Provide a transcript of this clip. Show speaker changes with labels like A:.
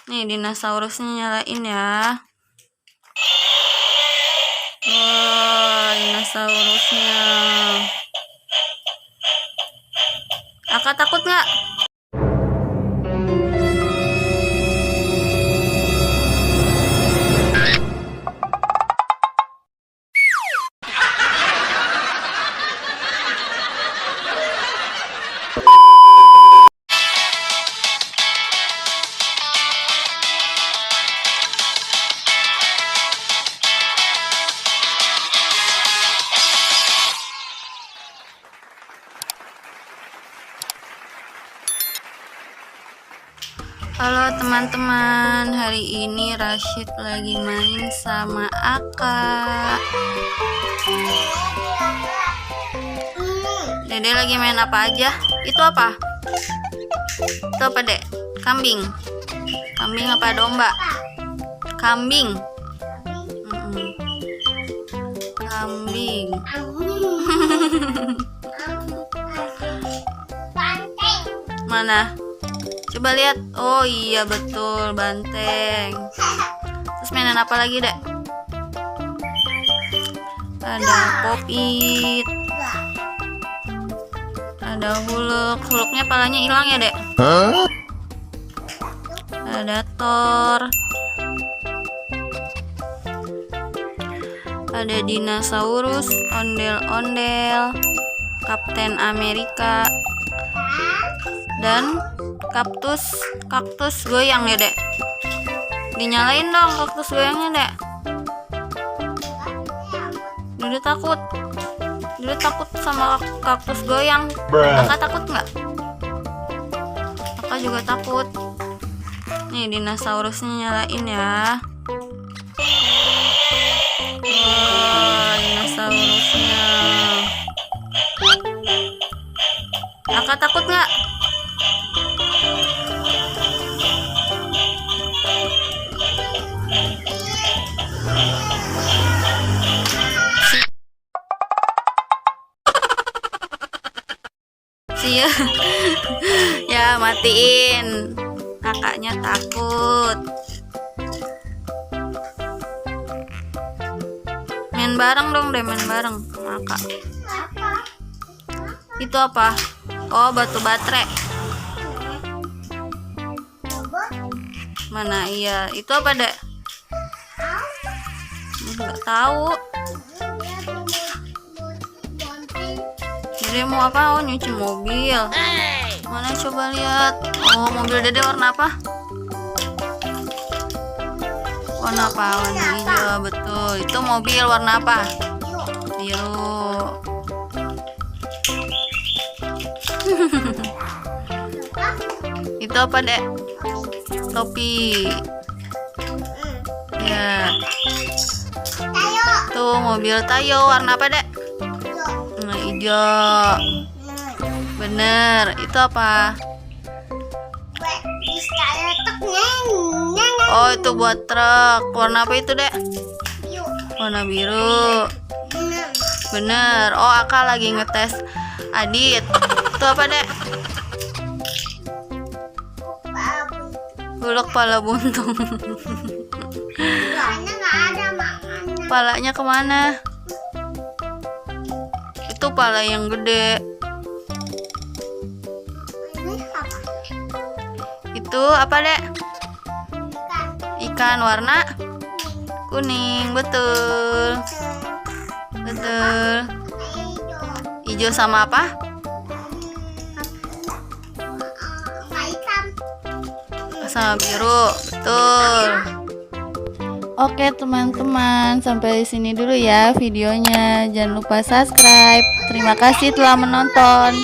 A: Nih dinosaurusnya nyalain ya. Wah, dinosaurusnya. Kakak takut nggak? Halo teman-teman, hari ini Rashid lagi main sama Aka. Dede lagi main apa aja? Itu apa? Itu apa, Dek? Kambing. Kambing apa domba? Kambing. Kambing. Mana? Coba lihat. Oh iya betul, banteng. Terus mainan apa lagi, Dek? Ada popit. Ada huluk. Huluknya palanya hilang ya, Dek? Ada Thor. Ada dinosaurus, ondel-ondel, Kapten Amerika, dan kaktus goyang ya, Dek. Dinyalain dong kaktus goyangnya, Dek. Dede takut sama kaktus goyang. Kakak takut nggak? Kakak juga takut. Nih dinosaurusnya nyalain ya. Wah, dinosaurusnya. Kakak takut nggak? Iya. Ya matiin. Kakaknya takut. Main bareng dong, deh main bareng sama Kakak. Itu apa? Oh, batu baterai. Mana? Iya, itu apa, Dek? Nggak tahu. Dede mau apa? Oh, nyuci mobil. Mana coba lihat. Oh, mobil Dede warna apa? Warna apa? Warna hijau, betul. Itu mobil warna apa? Biru. Itu apa, Dek? Topi. Ya. Tuh mobil Tayo warna apa, Dek? Warna hijau. Bener. Itu apa? Oh, itu buat truk. Warna apa itu, Dek? Warna biru. Bener. Oh, Aka lagi ngetes Adit. Itu apa, Dek? Huluk pala buntung. Palanya kemana? Itu pala yang gede. Itu apa, Dek? Ikan warna kuning, betul. Betul. Hijau sama apa? Sama biru, betul. Oke teman-teman, sampai sini dulu ya videonya. Jangan lupa subscribe. Terima kasih telah menonton.